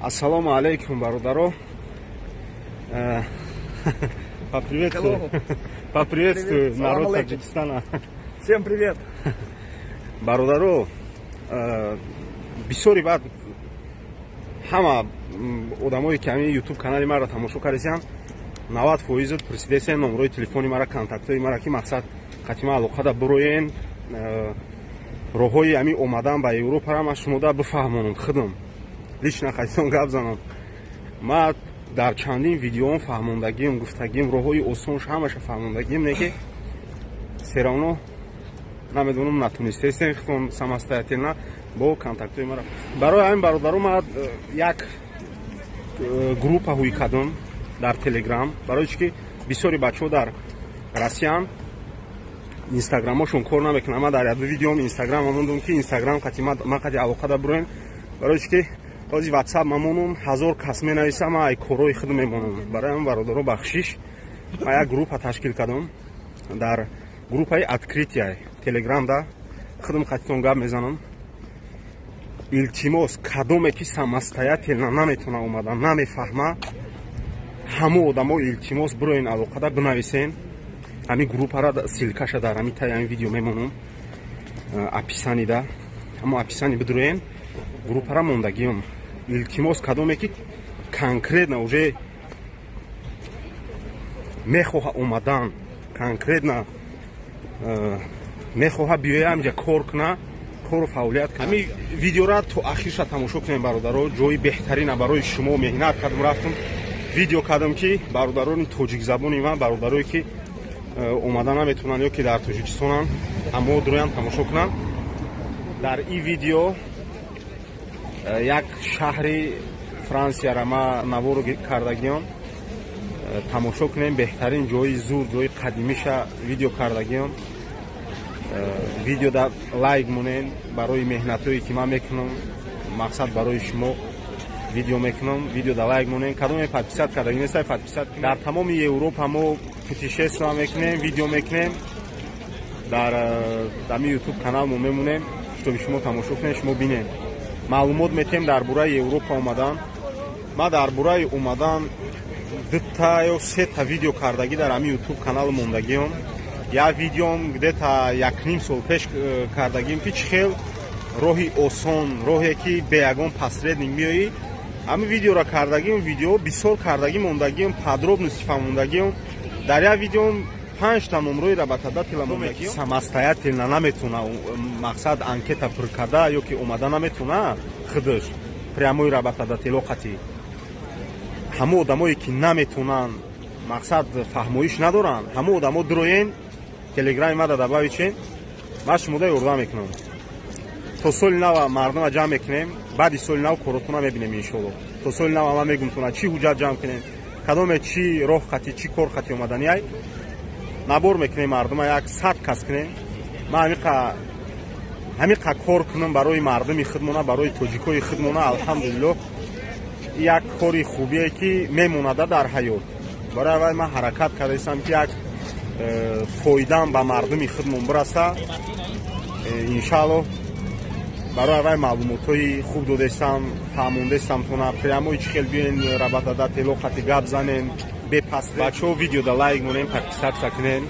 Ассаламу алейкум, бародаро. Поприветствую народ Таджикистана. Всем привет. Бародаро, бисёри баъд ҳама одамое ки ҳамин YouTube канали маро тамошо кардесиям 90% пурсидесиям номерои телефони мара, контактҳои мара ки мақсад қатима алоқада бироен роҳҳои ҳамин омадан ба Европара ма шумода бифаҳмонам худам лично хайтон гап занам. Ма дар чандин видеоам фаҳмондагиам, гуфтагиам, роҳҳои осонш ҳамаша фаҳмондагиам, не ки все равно намедонам натунистесен хитон самостоятельно бо контактҳои мара. Барои ҳамин бародаро ма як группа ҳуй кардам дар Telegram, барои чӣ ки бисёри бачаҳо дар Россиян инстаграмошон кор намекунанд. Ма дар яду видеом инстаграм мондам ки инстаграм ман қади алоқада бироем, барои чӣ ки ҳозир WhatsApp мамонам 1000 кас менависам, ай корои худ мемонам. Барои ҳамин бародаро бахшиш ма як группа ташкил кардам. Дар группаи открытия Telegram-да худам қатитон гап мезанам. Илтимос, кадоме ки самостоятельно наметона омада, намефаҳма, ҳамо одамо илтимос бироин алоқада бинависен. Ҳамин группара силкаша дар ҳамин таи ҳамин видео мемонам описанида. Ҳамо описани бидуроен группара мондагиам. Илтимос, кадоме ки конкретно уже мехоҳа омадан, конкретно мехоҳа биёя ҳамҷа кор куна, кору фаъолият куна. Ҳамин видеора то ахирша тамошо кунем бародаро. Ҷои беҳтарина барои шумо меҳнат кардам, рафтам видео кардам ки бародарони тоҷикзабони ман, бародарое ки омада наметунанд ё ки дар Тоҷикистонанд, ҳамо дуроян тамошо кунанд. Дар ин видео як шаҳри Франсияро ма навору кардагиам. Тамошо кунем, беҳтарин ҷои зур, ҷои қадимиша видео кардагиам. Видеода лайк монен барои меҳнатое ки ман мекунам, мақсад барои шумо видео мекунам. Видеода лайк монен, кадоме подписат кардаги нестай подписат кунем. Дар тамоми Европа мо путешествие мекунем, видео мекунем. Дар ҳамин YouTube канал мо мемонем, чтобы шумо тамошо кунем, шумо бинем. Маълумот метем дар бораи Европа омадан. ма дар бораи омадан 2 ё 3 видео кардаги дар ҳамин YouTube канал мондагиам. як видеом где-то 1,5 сол пеш кардагим ки чӣ хел роҳи осон, роҳе ки бе ягон посредник меоӣ. Ҳамин видеоро кардагим, видео бисёр кардагим мондагим, подробности фаҳмондагим. Дар як видеом 5 та номерои работодателя мондагим. Самостоятельно наметуна, мақсад анкета пур карда ё ки омада наметуна худаш прямои работодатело қатӣ. ҳамо одамое ки наметунанд, мақсад фаҳмоиш надоранд, ҳамо одамо дуроен Telegram мада добавичен, ма шумода ёрдам мекунам. То соли нав мардума ҷамъ мекунем, баъди соли нав коротуна мебинем иншоалло. То соли нав ма мегум туна чӣ ҳуҷҷат ҷамъ кунем, кадоме чӣ роҳ қатӣ, чӣ кор қатӣ омаданияй набор мекунем мардума як 100 кас кунем. ма ҳамиқа кор кунам барои мардуми худмона, барои тоҷикои худмона. Алҳамдулиллоҳ як кори хубие ки мемонада дар ҳаёт. Барои аввал ма ҳаракат кардаистам ки як фоидаам ба мардуми худмон бираса. Иншааллоҳ барои аввал маълумотҳои хуб додастам, фаҳмондастам тона прямои чӣ хел биёен работодатело қатӣ гап занем бепаст. Бачаҳо видеода лайк монем, подписатся кунем.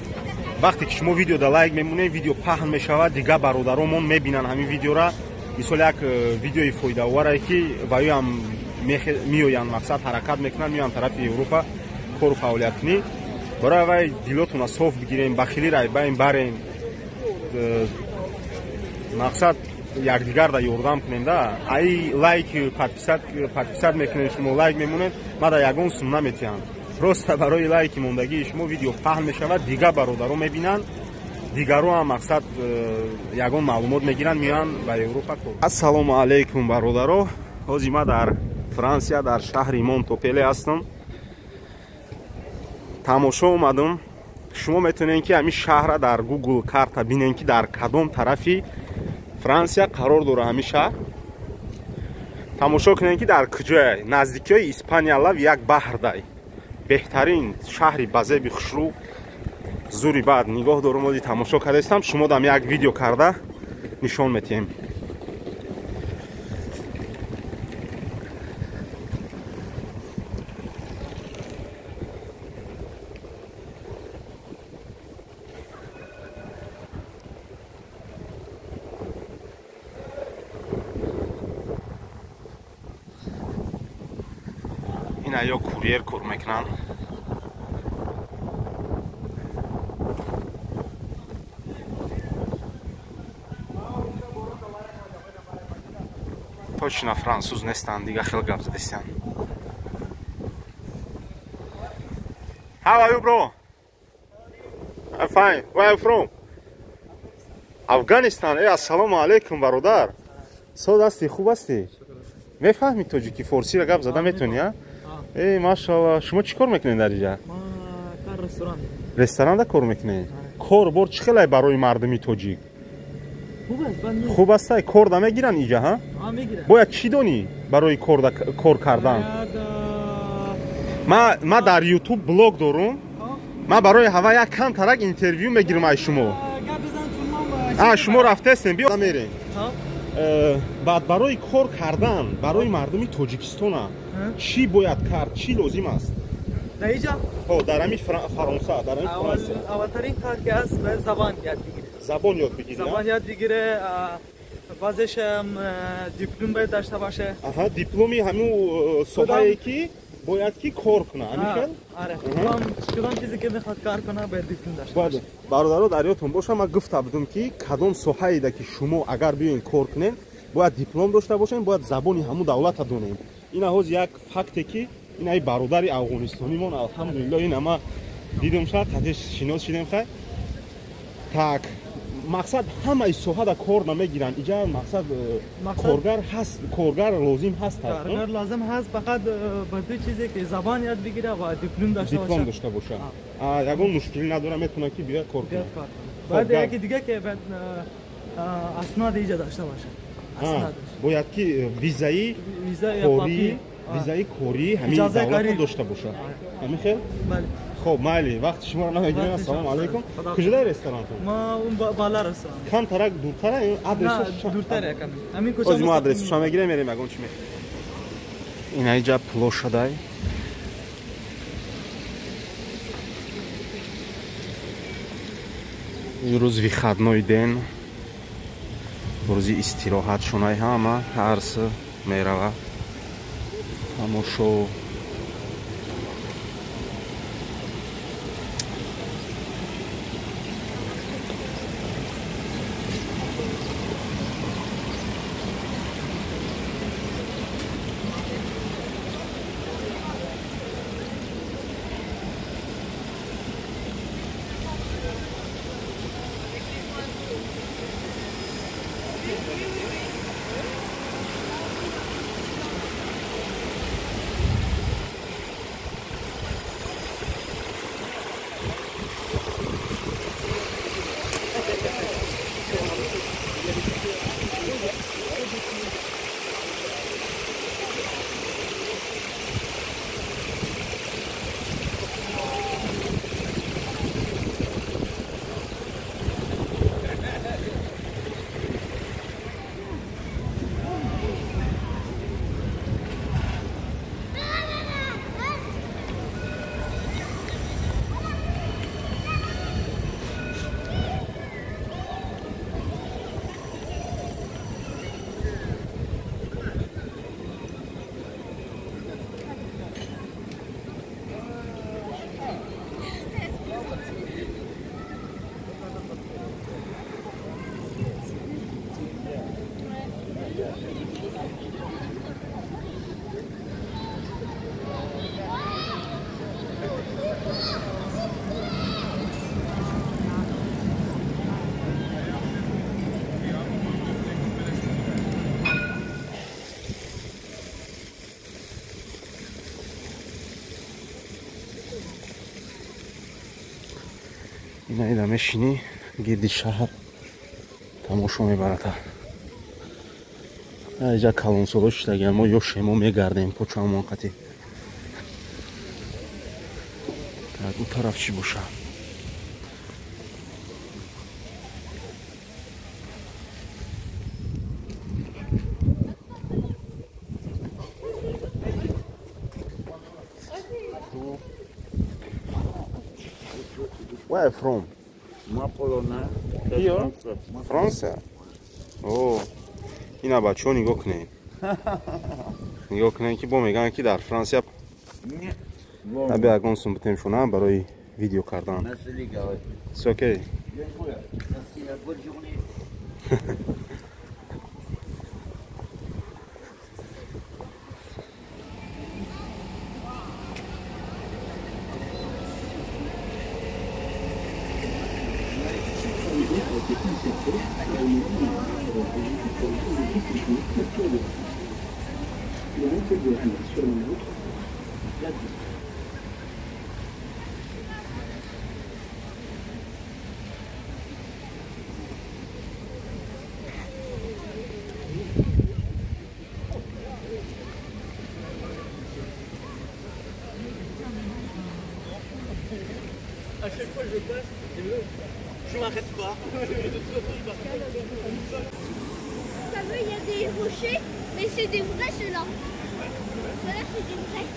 вақте ки шумо видеода лайк мемонем, видео паҳн мешавад, дигар бародаромон мебинанд ҳамин видеора. мисол як видеои фоидаоварае ки ваёам меоянд, мақсад ҳаракат мекунанд, меоянд тарафи Европа кору фаъолият кунӣ. барои аввал дилотуна соф бигирем, бахилӣ райбаем барем, мақсад якдигарда ёрдам кунем. Да ай лайк подписат мекунем, шумо лайк мемонед, ма да ягон сум наметиҳам. просто барои лайки мондагии шумо видео паҳн мешавад, дигар бародаро мебинанд, дигаро ҳам мақсад ягон маълумот мегиранд, меоянд ба Европа кор. Ассалому алейкум бародаро. ҳозир ма дар Франсия, дар шаҳри Монтопеле ҳастам. тамошо омадам. шумо метавонед ки ҳамин шаҳрро дар Google карта бинед ки дар кадом тарафи Франсия қарор дорад ҳамин шаҳр. тамошо кунед ки дар куҷояй, наздикиҳои Испания лав як баҳрдай. беҳтарин шаҳри базеби хушрӯ. зури баъд нигоҳ дорам, ҳозир тамошо кардаистам, шумодам як видео карда нишон метиҳем. اینا یا کوریر کار میکنن. Точно француз нестан, дига хел гап задестан. How are you, bro? I'm fine. Where are you from? Afghanistan. Assalamu alaikum, barodar. Сод асти, хуб асти? Мефаҳмӣ тоҷики форсиро гап зада метавонӣ, а? Машалла. Шумо чӣ кор мекунед дар инҷа? Ма ресторан. Ресторанда кор мекунед? Кор бор чӣ хеле барои мардуми тоҷик? Хуб аст, кор да мегиранд инҷа, ҳа? Мегиранд. Бояд чӣ донӣ барои кор кардан? Ма дар YouTube блог дорум. Ма барои ҳава як камтарак интервью мегирам ай шумо. Шумо рафтестем, биё мерем. Баъд барои кор кардан, барои мардуми Тоҷикистона чӣ бояд кард? Чӣ лозим аст? Дар инҷа? Дар ҳамин Фаронса, дар ҳамин Франсия. Аввалтарин кор ки аст, бояд забон яд бигирӣ. Забон ёд бигирӣ. Забон яд бигирӣ, баъзеш диплом бояд дошта боше. Дипломи ҳамин соҳае ки бояд ки кор куна, ҳамин хел? Аре. Кадом чизе ки мехоҳад кор куна, бояд диплом дошта боше. Бародаро, дар ёдтон боша, ман гуфта будам ки кадом соҳаеда ки шумо агар биёед кор кунед, бояд диплом дошта бошед, бояд забони ҳамун давлата донед. Ин ҳоз як факте ки ин бародари афғонистонимон, алҳамдулиллоҳ, ин ама дидем ша, қатъи шинос шидем хай. Так, мақсад ҳамаи соҳада кор намегиранд. Инҷа мақсад коргар ҳаст, коргар лозим ҳаст. Коргар лозим ҳаст, фақат ба ду чизе ки забон яд бигира ва диплом дошта боша. Ягон мушкилӣ надора, метавонад ки биёяд кор кунад. Баъд яки дига ки бояд аснод инҷа дошта боша. Бояд ки визаи корӣ, ҳамин давлатро дошта боша. Ҳамин хел? Бале. Хоб, майли, вақти шуморо намегирем. Ассалому алайкум. Куҷодаи ресторантон? Ма он бала ресторан. Камтарак дуртара, адресаш? На, дуртара якам. Ҳамин кӯча. Озимо адресашро мегирем, мерем ягон чӣ мехоҳем. Ина инҷа плошадай. рӯз вихаднои ден, рӯзи истироҳатшонаи ҳама ҳарс мерава. Тамошо. Ина мешинӣ гирди шаҳр тамошо мебарата. Инҷа калонсоро шидаган мо ё шемо мегардем почамон қатӣ. Так, у тараф чӣ боша? Where are you from? Polonais. Here? France? Oh. Ина бачаҳо нигоҳ кунед. Нигоҳ кунед ки бо мегӯянд ки дар Франсия Nie. Aby agonsum butem shuna baroy video kardan. Merci les gars. It's okay. Dziękuję. Merci, bonne journée. À chaque fois je passe, je m'arrête pas. T'as vu, il y a des rochers, mais c'est des vrais ceux-là. Ceux-là, c'est des vrais.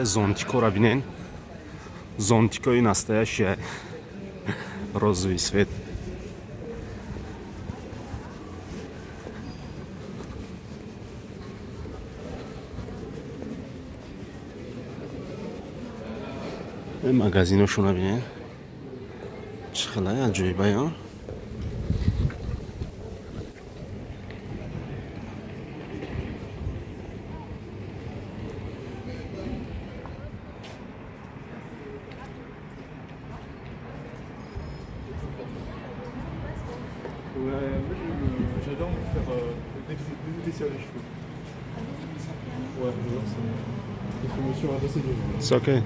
Зонтико бинен. Зонтико настоящее. Розовый цвет. Magazinошуна бинен. Чхалай аҷоиба ё. J'adore me faire dévisser les cheveux. Ouais, j'adore ça. Il faut me suradosser de l'eau. It's okay.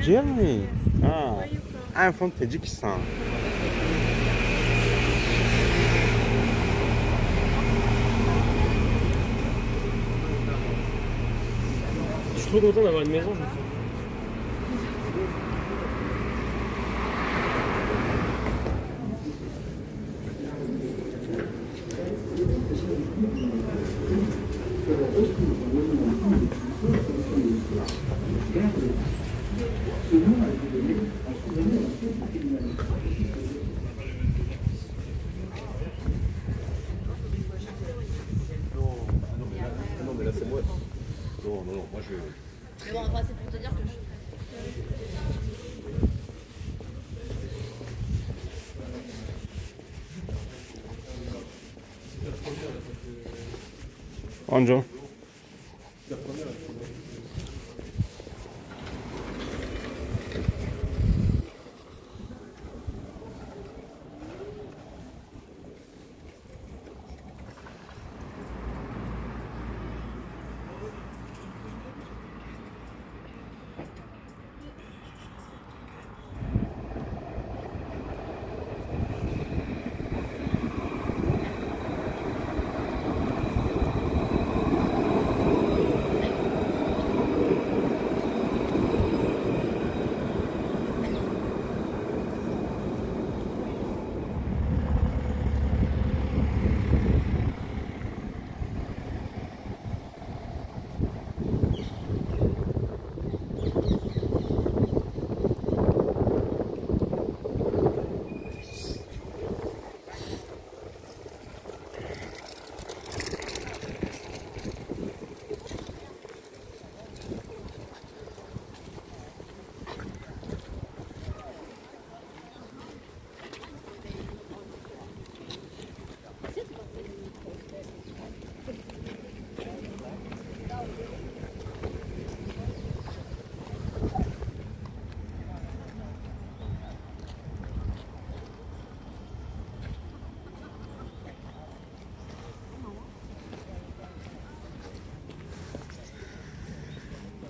Germany. Ah, I'm from Tajikistan. Je suis trop content d'avoir une maison. Non, mais là c'est moi. Non, moi je. Mais bon, enfin, c'est pour te dire que Bonjour.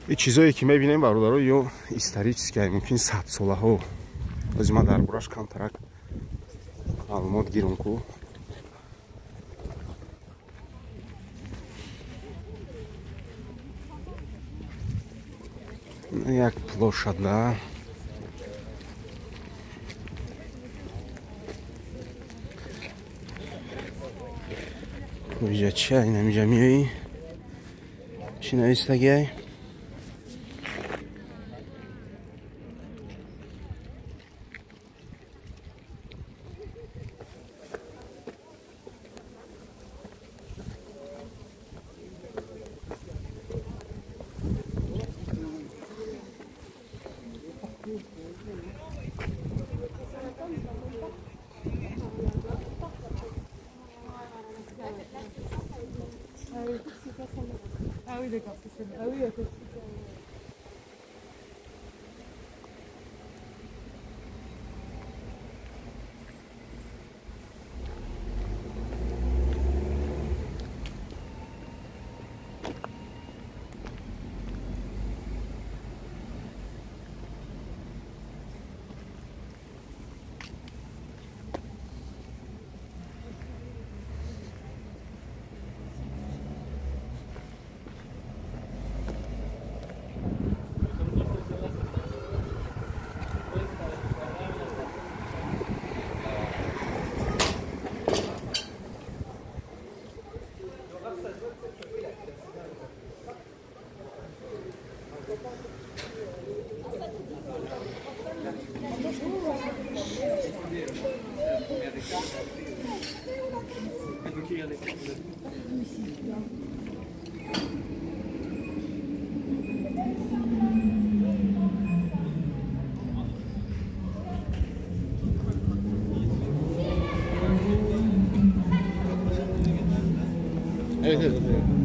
این چیزایی که میبینیم برادرها یا історические ممکن 100 ساله ها از ما در برش کمترک معلومات گیرم کو یک площадь اینجا چه این اینجا میایی چی نویستگی Ah oui, d'accord, c'est ça. Ah oui, ok. Evet, evet, evet.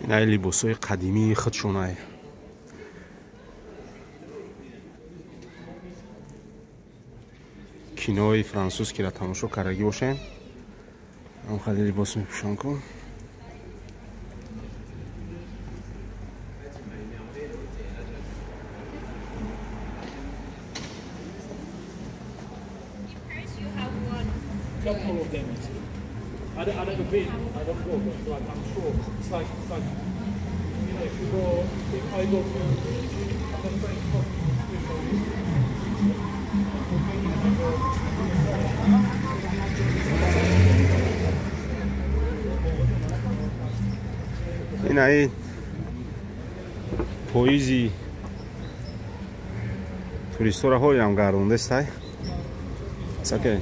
این های لباس های قدیمی خودشون های کینوی فرانسوز که را تماشا کردگی باشین هم خیلی لباس میپوشن کن Couple of them. I've never been. I don't go, but like, I'm sure it's like you know, if I go to the French coffee, این پویزی туристора ҳои ҳам гарондестай сакай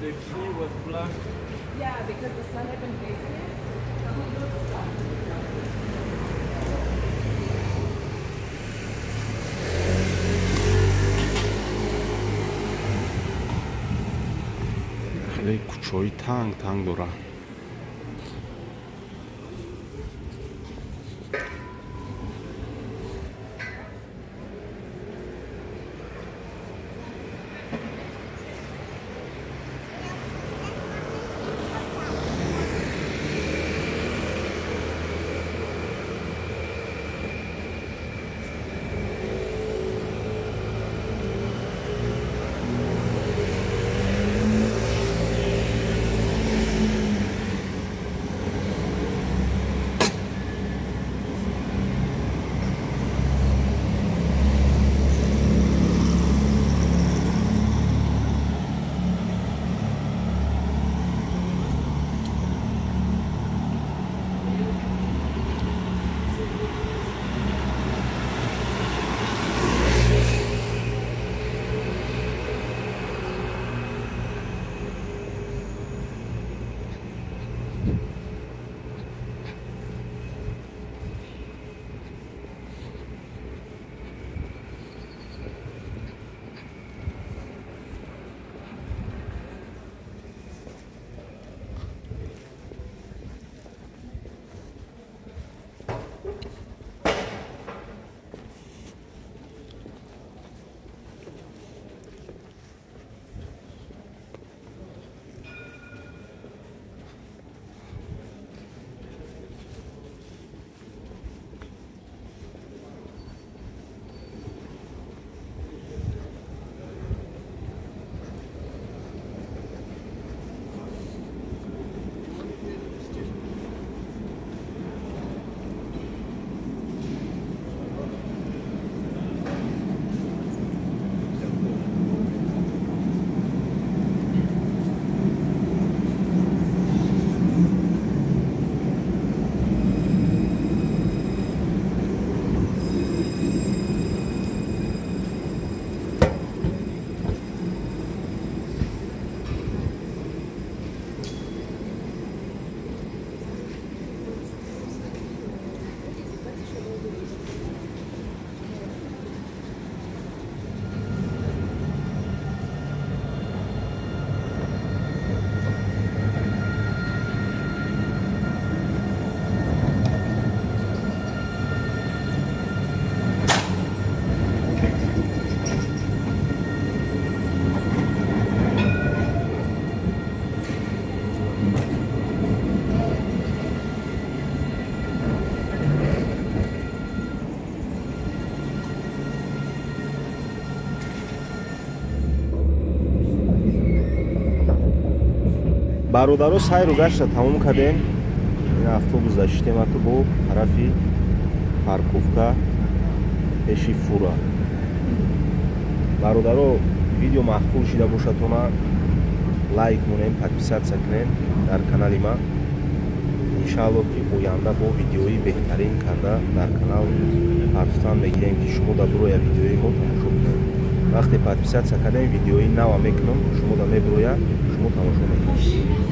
The key was black. Yeah, because the sun had been facing it. خیلی کوچه‌های تنگ داره. бародаро сайру гашта тамом кардем. Ин автобус даштем ки бо тарафи парковка пеши фура. бародаро видео маҳфуз шуда бошадона лайк монем, подписатсия кунем дар канали ман. иншааллоҳ ки оянда бо видеои беҳтарин карда дар канал партан мегирем ки шумо да бироя видеои мо тамошо кунед. вақте подписатсия кардем видеои нава мекунам, шумо да мебироя, шумо тамошо мекунед.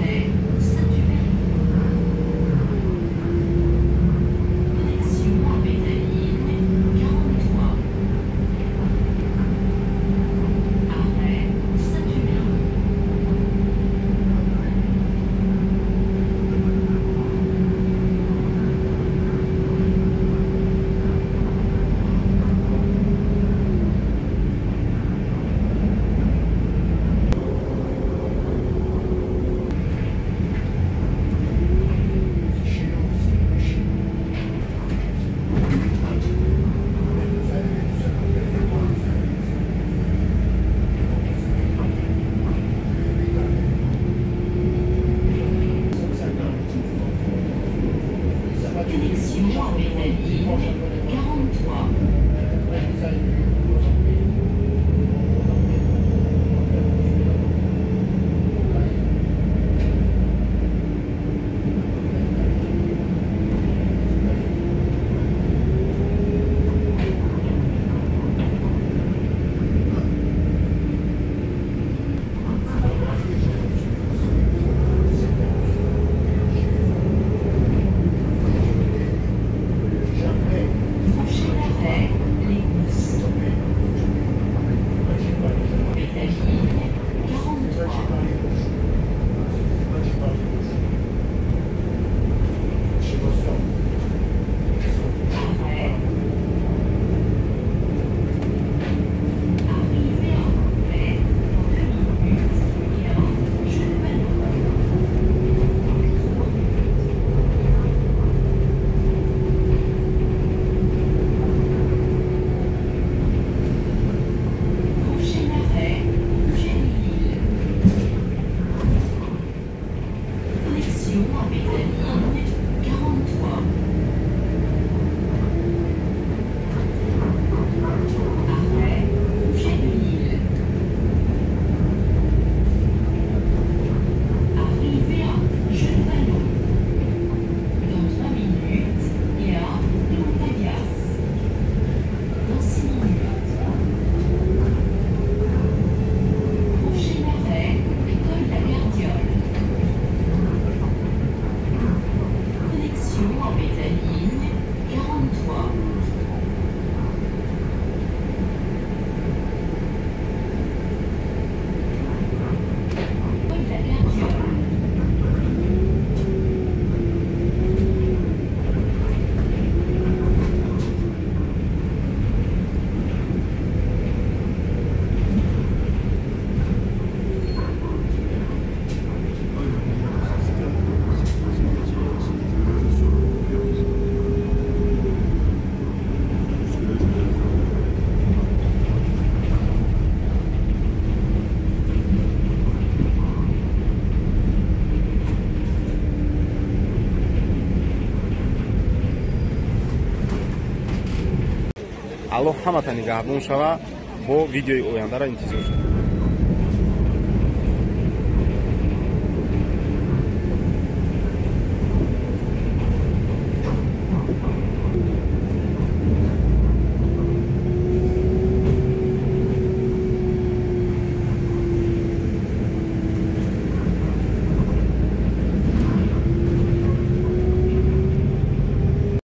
алло ҳамата нигаҳбон шава бо видеои ояндаро интизор шавед.